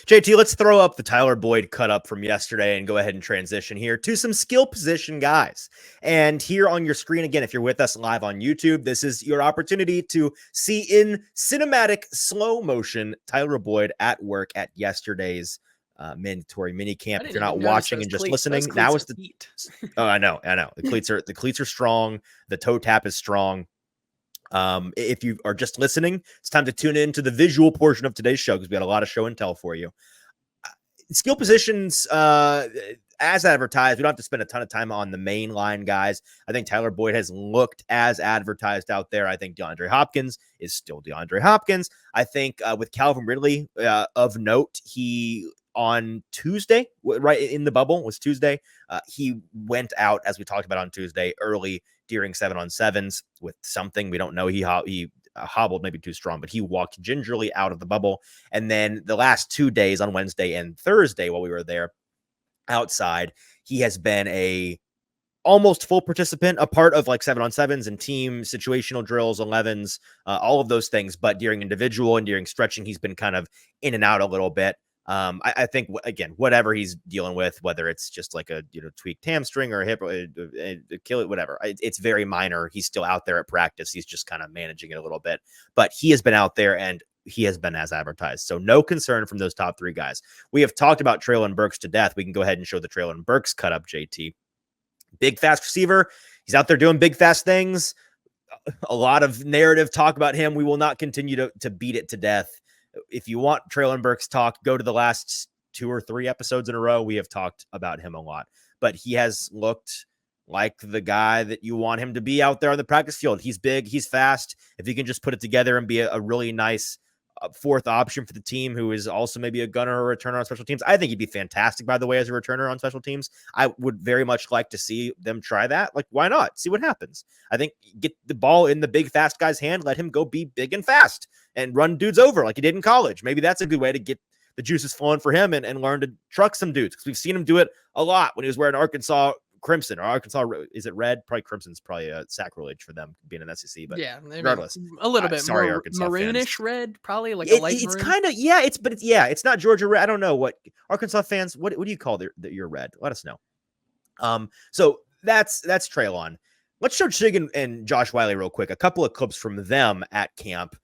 JT, let's throw up the Tyler Boyd cut up from yesterday and go ahead and transition here to some skill position guys. And here on your screen, again, if you're with us live on YouTube, this is your opportunity to see in cinematic slow motion Tyler Boyd at work at yesterday's mandatory mini camp. If you're not watching and just listening, now is the heat. Oh, I know. The cleats are strong. The toe tap is strong. If you are just listening, it's time to tune in to the visual portion of today's show because we got a lot of show and tell for you. Skill positions, as advertised, we don't have to spend a ton of time on the main line guys. I think Tyler Boyd has looked as advertised out there. I think DeAndre Hopkins is still DeAndre Hopkins. I think with Calvin Ridley, of note, he on Tuesday, right in the bubble was Tuesday. He went out, as we talked about on Tuesday, early during 7-on-7s with something. We don't know. He hobbled maybe too strong, but he walked gingerly out of the bubble. And then the last 2 days on Wednesday and Thursday while we were there outside, he has been a almost full participant, a part of like 7-on-7s and team situational drills, 11s, all of those things. But during individual and during stretching, he's been kind of in and out a little bit. I think, again, whatever he's dealing with, whether it's just like a tweaked hamstring or a hip, kill it, whatever, it's very minor. He's still out there at practice. He's just kind of managing it a little bit, but he has been out there and he has been as advertised. So no concern from those top three guys. We have talked about Treylon Burks to death. We can go ahead and show the Treylon Burks cut up, JT. Big, fast receiver. He's out there doing big, fast things. A lot of narrative talk about him. We will not continue to beat it to death. If you want Treylon Burks talk, go to the last 2 or 3 episodes in a row. We have talked about him a lot, but he has looked like the guy that you want him to be out there on the practice field. He's big, he's fast. If he can just put it together and be a really nice fourth option for the team, who is also maybe a gunner or a returner on special teams, I think he'd be fantastic, by the way, as a returner on special teams. I would very much like to see them try that. Like, why not? See what happens. I think get the ball in the big, fast guy's hand, let him go be big and fast and run dudes over like he did in college. Maybe that's a good way to get the juices flowing for him and learn to truck some dudes, because we've seen him do it a lot when he was wearing Arkansas crimson, or Arkansas, is it red? Probably crimson's probably a sacrilege for them being an SEC, but yeah, regardless, a little bit sorry, more Arkansas maroonish fans. red, probably like a light it's maroon. Kind of, yeah, it's not Georgia red. I don't know what Arkansas fans, what do you call your red? Let us know. So that's Treylon. Let's show Chig and Josh Wiley real quick. A couple of clips from them at camp.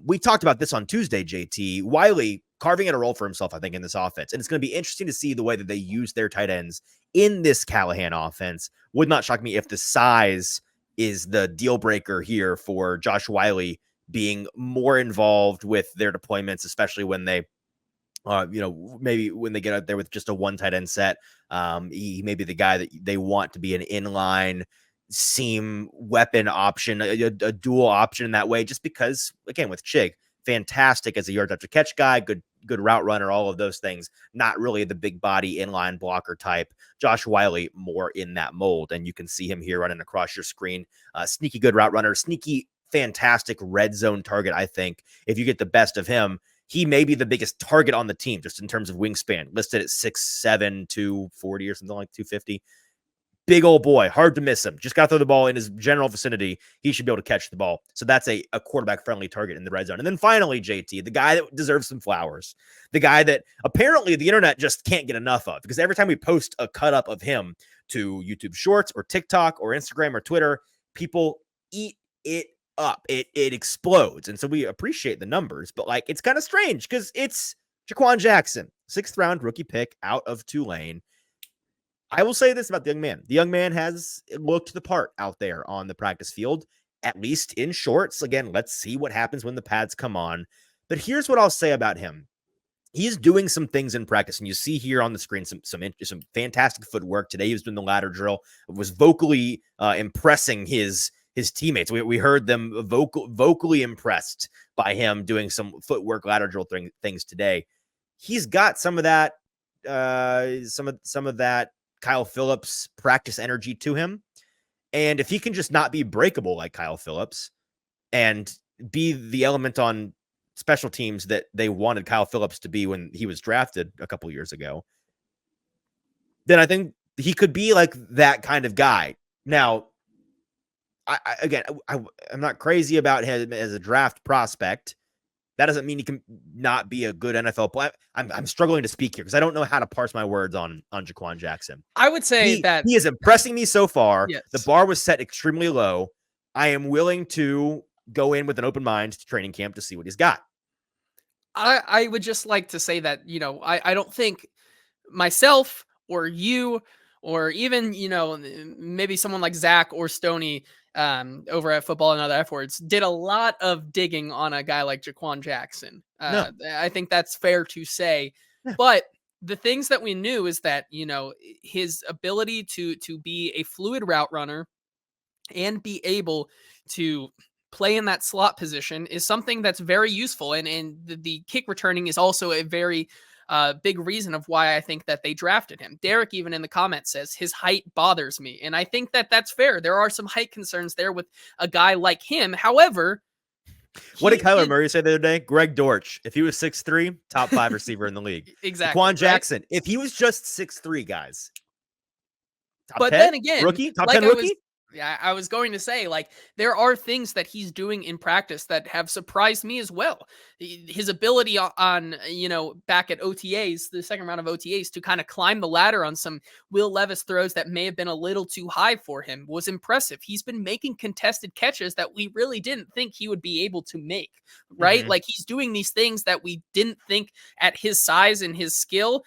We talked about this on Tuesday, JT. Wiley carving out a role for himself, I think, in this offense. And it's going to be interesting to see the way that they use their tight ends in this Callahan offense. Would not shock me if the size is the deal breaker here for Josh Wiley being more involved with their deployments, especially when they, maybe when they get out there with just a one tight end set. He may be the guy that they want to be an inline seam weapon option, a dual option in that way, just because, again, with Chig, fantastic as a yards after catch guy, good route runner, all of those things. Not really the big body inline blocker type. Josh Wiley more in that mold, and you can see him here running across your screen. Sneaky good route runner, sneaky fantastic red zone target. I think if you get the best of him, he may be the biggest target on the team just in terms of wingspan, listed at 6'7", 240 or something like 250. Big old boy, hard to miss him. Just got to throw the ball in his general vicinity. He should be able to catch the ball. So that's a quarterback-friendly target in the red zone. And then finally, JT, the guy that deserves some flowers, the guy that apparently the internet just can't get enough of, because every time we post a cut-up of him to YouTube Shorts or TikTok or Instagram or Twitter, people eat it up. It explodes. And so we appreciate the numbers, but like, it's kind of strange because it's Jha'Quan Jackson, 6th round rookie pick out of Tulane. I will say this about the young man. The young man has looked the part out there on the practice field, at least in shorts. Again, let's see what happens when the pads come on. But here's what I'll say about him. He's doing some things in practice, and you see here on the screen some fantastic footwork. Today he was doing the ladder drill, was vocally impressing his teammates. We heard them vocally impressed by him doing some footwork ladder drill things today. He's got some of that some of that Kyle Phillips practice energy to him. And if he can just not be breakable like Kyle Phillips and be the element on special teams that they wanted Kyle Phillips to be when he was drafted a couple years ago, then I think he could be like that kind of guy. Now, I'm not crazy about him as a draft prospect. That doesn't mean he can not be a good NFL player. I'm struggling to speak here because I don't know how to parse my words on Jha'Quan Jackson. I would say that he is impressing me so far. Yes. The bar was set extremely low. I am willing to go in with an open mind to training camp to see what he's got. I would just like to say that, I don't think myself or you or even, maybe someone like Zach or Stoney over at Football and Other F Words did a lot of digging on a guy like Jha'Quan Jackson. No. I think that's fair to say. Yeah. But the things that we knew is that, his ability to be a fluid route runner and be able to play in that slot position is something that's very useful. And the kick returning is also a very big reason of why I think that they drafted him. Derek, even in the comments, says his height bothers me. And I think that that's fair. There are some height concerns there with a guy like him. However, what did Kyler Murray say the other day? Greg Dortch, if he was 6'3", top 5 receiver in the league. Exactly. Jha'Quan Jackson, if he was just 6'3", guys. Top 10 then again, rookie, top 10 rookie. I was going to say, there are things that he's doing in practice that have surprised me as well. His ability on, back at OTAs, the second round of OTAs, to kind of climb the ladder on some Will Levis throws that may have been a little too high for him was impressive. He's been making contested catches that we really didn't think he would be able to make, right? Mm-hmm. He's doing these things that we didn't think at his size and his skill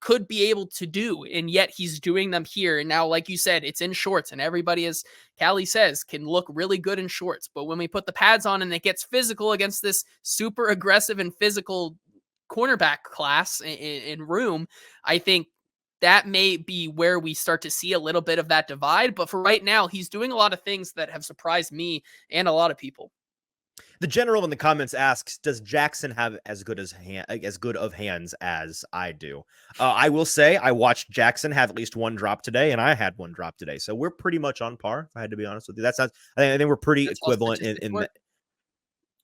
could be able to do, and yet he's doing them here. And now, like you said, it's in shorts, and everybody, as Callie says, can look really good in shorts. But when we put the pads on and it gets physical against this super aggressive and physical cornerback class in room, I think that may be where we start to see a little bit of that divide. But for right now, he's doing a lot of things that have surprised me and a lot of people. The general in the comments asks, does Jackson have as good of hands as I do? I will say I watched Jackson have at least one drop today, and I had one drop today. So we're pretty much on par, if I had to be honest with you. I think we're pretty equivalent in that.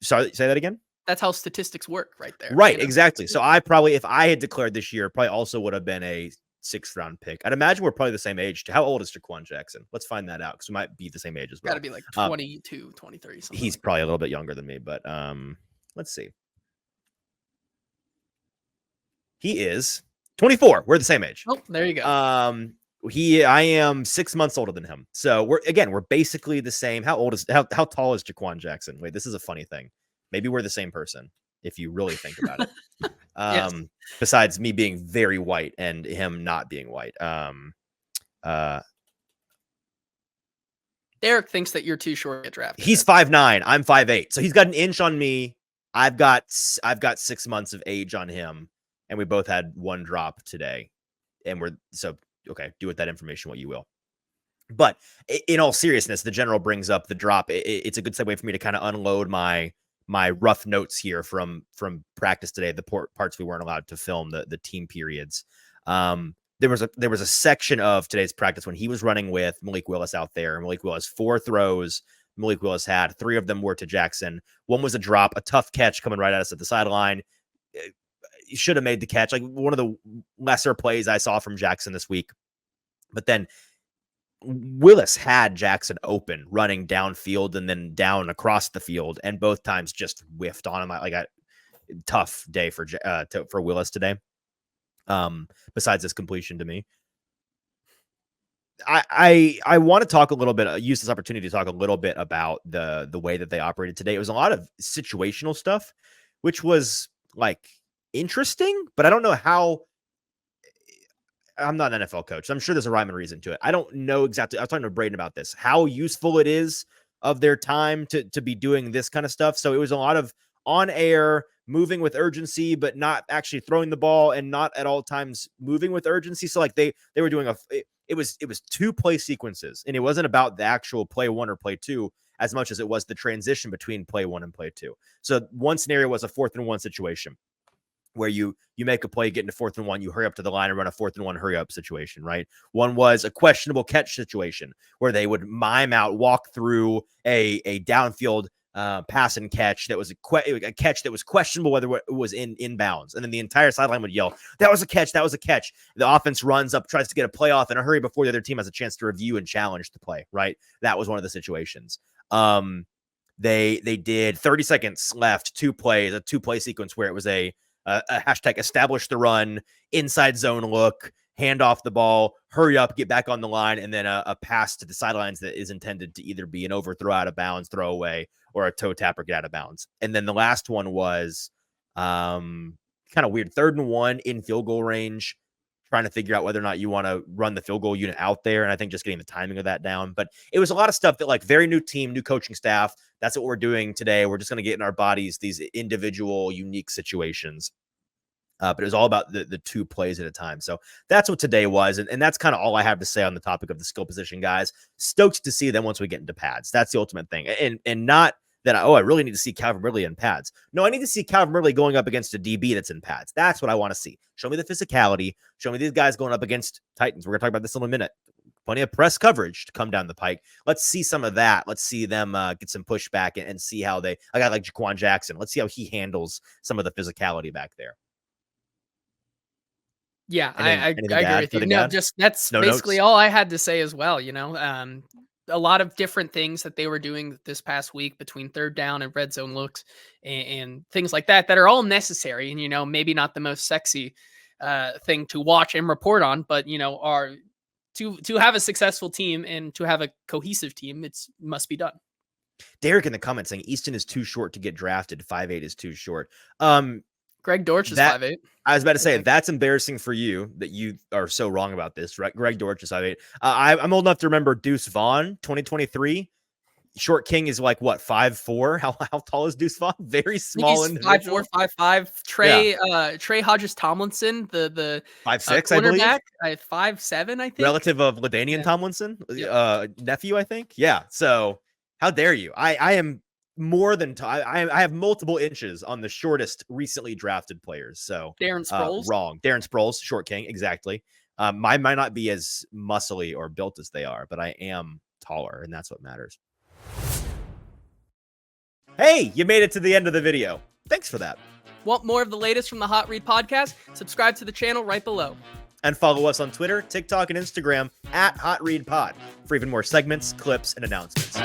Sorry, say that again? That's how statistics work right there. Right, exactly. So I probably, if I had declared this year, probably also would have been a 6th round pick. I'd imagine we're probably the same age. How old is Jha'Quan Jackson? Let's find that out because we might be the same age as well. Got to be 22, 23. He's probably a little bit younger than me, but let's see. He is 24. We're the same age. Oh, there you go. I am 6 months older than him. So we're basically the same. How tall is Jha'Quan Jackson? Wait, this is a funny thing. Maybe we're the same person if you really think about it. Yes. Besides me being very white and him not being white. Derek thinks that you're too short to get drafted. He's 5'9". I'm 5'8". So he's got an inch on me. I've got 6 months of age on him, and we both had one drop today. And okay, do with that information what you will. But in all seriousness, the general brings up the drop. It's a good segue for me to kind of unload my rough notes here from practice today, the parts we weren't allowed to film, the team periods. There was a section of today's practice when he was running with Malik Willis out there. Malik Willis, 4 throws Malik Willis had. 3 of them were to Jackson. One was a drop, a tough catch coming right at us at the sideline. He should have made the catch. One of the lesser plays I saw from Jackson this week. But then Willis had Jackson open, running downfield and then down across the field, and both times just whiffed on him. A tough day for Willis today. Besides this completion to me, I want to talk a little bit. Use this opportunity to talk a little bit about the way that they operated today. It was a lot of situational stuff, which was interesting, but I don't know how. I'm not an NFL coach, so I'm sure there's a rhyme and reason to it. I don't know exactly. I was talking to Braden about this, how useful it is of their time to be doing this kind of stuff. So it was a lot of on air, moving with urgency, but not actually throwing the ball, and not at all times moving with urgency. So they were doing it was 2 play sequences, and it wasn't about the actual play 1 or play 2 as much as it was the transition between play 1 and play 2. So one scenario was a 4th and 1 situation, where you make a play, get into 4th and 1, you hurry up to the line and run a 4th and 1 hurry up situation, right? One was a questionable catch situation where they would walk through a downfield pass and catch that was a catch that was questionable whether it was in bounds. And then the entire sideline would yell, that was a catch, that was a catch. The offense runs up, tries to get a play off in a hurry before the other team has a chance to review and challenge the play, right? That was one of the situations. They did 30 seconds left, 2 plays, a 2-play sequence where it was a hashtag establish the run, inside zone look, hand off the ball, hurry up, get back on the line, and then a pass to the sidelines that is intended to either be an overthrow out of bounds, throwaway, or a toe tap or get out of bounds. And then the last one was kind of weird. 3rd and 1 in field goal range, trying to figure out whether or not you want to run the field goal unit out there. And I think just getting the timing of that down. But it was a lot of stuff that, like, very new team, new coaching staff. That's what we're doing today. We're just going to get in our bodies these individual, unique situations. But it was all about the 2 plays at a time. So that's what today was. And that's kind of all I have to say on the topic of the skill position guys. Stoked to see them once we get into pads. That's the ultimate thing. And not that, I really need to see Calvin Ridley in pads. No, I need to see Calvin Ridley going up against a DB that's in pads. That's what I want to see. Show me the physicality. Show me these guys going up against Titans. We're going to talk about this in a minute. Plenty of press coverage to come down the pike. Let's see some of that. Let's see them get some pushback and see how a guy like Jha'Quan Jackson, let's see how he handles some of the physicality back there. Yeah, I agree with you. No, that's no basically notes? all I had to say as well. A lot of different things that they were doing this past week between 3rd down and red zone looks and things like that are all necessary. And, maybe not the most sexy thing to watch and report on, but, are to have a successful team and to have a cohesive team, must be done. Derek in the comments saying Easton is too short to get drafted. 5'8" is too short. Greg Dortch is 5'8". I was about to say, that's embarrassing for you that you are so wrong about this, right? Greg Dortch is 5'8". I'm old enough to remember Deuce Vaughn, 2023. Short King is like, what, 5'4"? How tall is Deuce Vaughn? Very small individual. 5'4", 5'5". Trey Hodges Tomlinson, the 5'6", I believe. 5'7", I think. Relative of LaDainian Tomlinson, nephew, I think. Yeah. So how dare you? I am more than I have multiple inches on the shortest recently drafted players. So Darren Sproles, wrong. Darren Sproles, Short King, exactly. Mine might not be as muscly or built as they are, but I am taller, and that's what matters. Hey, you made it to the end of the video. Thanks for that. Want more of the latest from the Hot Read podcast? Subscribe to the channel right below. And follow us on Twitter, TikTok, and Instagram @HotReadPod for even more segments, clips, and announcements.